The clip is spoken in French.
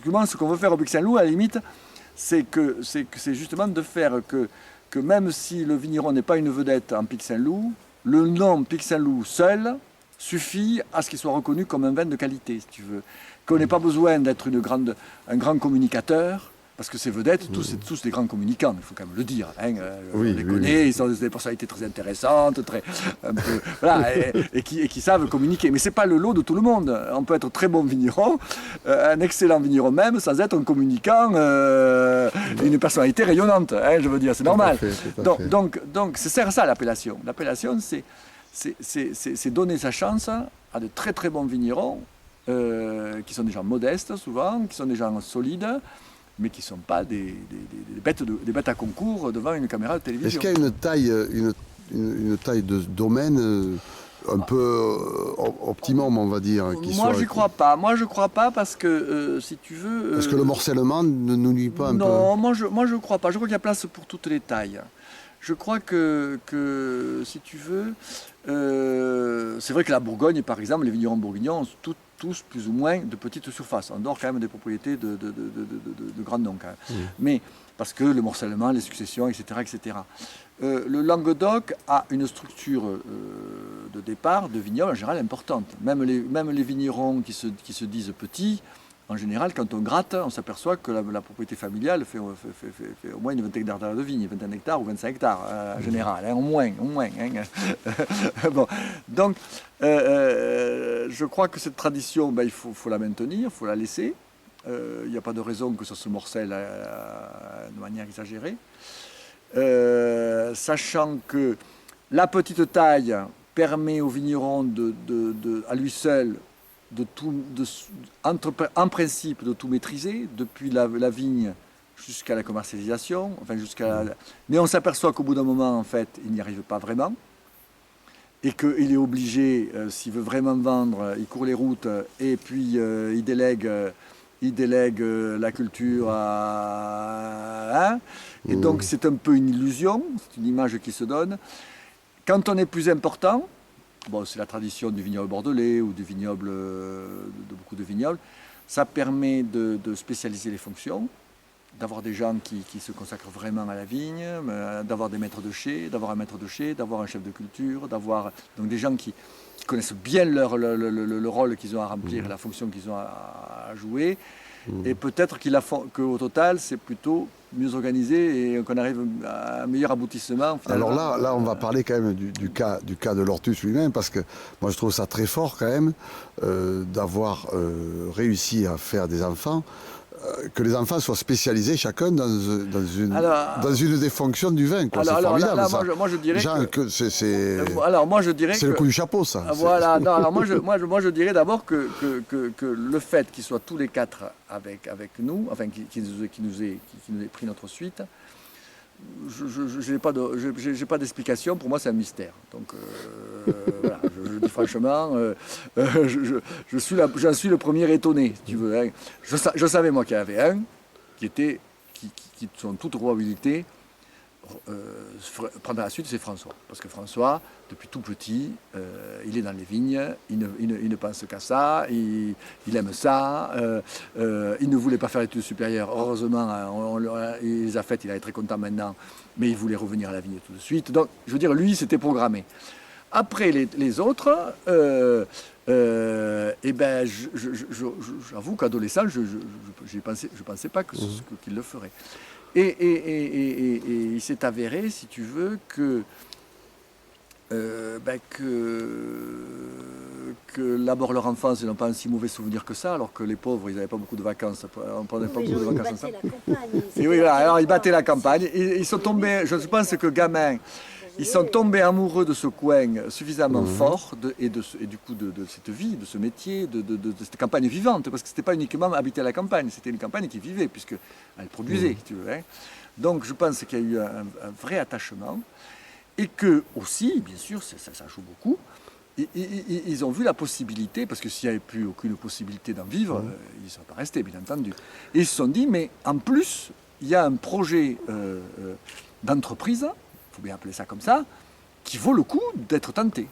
simplement, ce qu'on veut faire au Pic Saint-Loup, à la limite, c'est justement de faire que même si le vigneron n'est pas une vedette en Pic Saint-Loup, le nom Pic Saint-Loup seul suffit à ce qu'il soit reconnu comme un vin de qualité, si tu veux. Qu'on n'ait pas besoin d'être un grand communicateur, parce que ces vedettes, tous, c'est tous des grands communicants, il faut quand même le dire. Hein, on les connaît, ils ont des personnalités très intéressantes, voilà, et qui savent communiquer. Mais ce n'est pas le lot de tout le monde. On peut être très bon vigneron, un excellent vigneron même, sans être un communicant, une personnalité rayonnante. Hein, je veux dire, c'est normal. Donc, c'est ça l'appellation. L'appellation, c'est donner sa chance à de très très bons vignerons, qui sont des gens modestes souvent, qui sont des gens solides, mais qui ne sont pas des bêtes à concours devant une caméra de télévision. Est-ce qu'il y a une taille de domaine un peu optimum, on va dire Moi, je crois pas. Moi, je crois pas parce que, si tu veux... Est-ce que le morcellement ne nous nuit pas un peu? Non, moi, je crois pas. Je crois qu'il y a place pour toutes les tailles. Je crois que si tu veux... c'est vrai que la Bourgogne, par exemple, les vignerons bourguignons ont tous plus ou moins de petites surfaces. On dort quand même des propriétés de grands noms. Quand même. Mais parce que le morcellement, les successions, etc. Le Languedoc a une structure de départ de vignoble en général importante. Même les vignerons qui se disent petits, en général, quand on gratte, on s'aperçoit que la propriété familiale fait au moins une vingtaine d'hectares de vigne, 21 hectares ou 25 hectares en général, hein, au moins. Hein. Bon. Donc, je crois que cette tradition, il faut la maintenir, il faut la laisser. Il n'y a pas de raison que ça se morcelle de manière exagérée. Sachant que la petite taille permet au vigneron à lui seul en principe de tout maîtriser, depuis la vigne jusqu'à la commercialisation, mais on s'aperçoit qu'au bout d'un moment, en fait, il n'y arrive pas vraiment, et qu'il est obligé, s'il veut vraiment vendre, il court les routes, et puis il délègue la culture à... Et donc c'est un peu une illusion, c'est une image qui se donne. Quand on est plus important, c'est la tradition du vignoble bordelais ou du vignoble, de beaucoup de vignobles, ça permet de spécialiser les fonctions, d'avoir des gens qui se consacrent vraiment à la vigne, d'avoir des maîtres de chai, d'avoir un chef de culture, d'avoir donc des gens qui connaissent bien le rôle qu'ils ont à remplir, la fonction qu'ils ont à jouer. Et peut-être qu'au total, c'est plutôt mieux organisé et qu'on arrive à un meilleur aboutissement. Alors là, on va parler quand même du cas de l'Ortus lui-même, parce que moi je trouve ça très fort quand même d'avoir réussi à faire des enfants, que les enfants soient spécialisés chacun dans une des fonctions du vin. C'est formidable ça. Moi je dirais c'est le coup du chapeau ça. Voilà. Non, alors moi je dirais d'abord que le fait qu'ils soient tous les quatre avec nous, enfin qui nous ait pris notre suite, j'ai pas d'explication. Pour moi, c'est un mystère. Donc, voilà, je dis franchement, j'en suis le premier étonné, si tu veux. Hein. Je savais, moi, qu'il y avait un qui sont toute probabilité, prendre la suite, c'est François. Parce que François, depuis tout petit, il est dans les vignes, il ne pense qu'à ça, il aime ça, il ne voulait pas faire l'étude supérieure. Heureusement, il les a faites, il est très content maintenant, mais il voulait revenir à la vigne tout de suite. Donc, je veux dire, lui, c'était programmé. Après les autres, j'avoue qu'adolescent, je ne pensais pas qu'il le ferait. Et il s'est avéré, si tu veux, que d'abord leur enfance, ils n'ont pas un si mauvais souvenir que ça, alors que les pauvres, ils n'avaient pas beaucoup de vacances. On ne prenait pas beaucoup de vacances ensemble. Et oui, voilà, alors ils battaient la campagne. Ils sont tombés, je pense que gamins, ils sont tombés amoureux de ce coin suffisamment fort et du coup de cette vie, de ce métier, de cette campagne vivante, parce que ce n'était pas uniquement habiter à la campagne, c'était une campagne qui vivait, puisqu'elle produisait, si tu veux. Hein. Donc je pense qu'il y a eu un vrai attachement, et que aussi, bien sûr, ça joue beaucoup, ils ont vu la possibilité, parce que s'il n'y avait plus aucune possibilité d'en vivre, ils ne seraient pas restés, bien entendu. Et ils se sont dit, mais en plus, il y a un projet d'entreprise, il faut bien appeler ça comme ça, qui vaut le coup d'être tenté.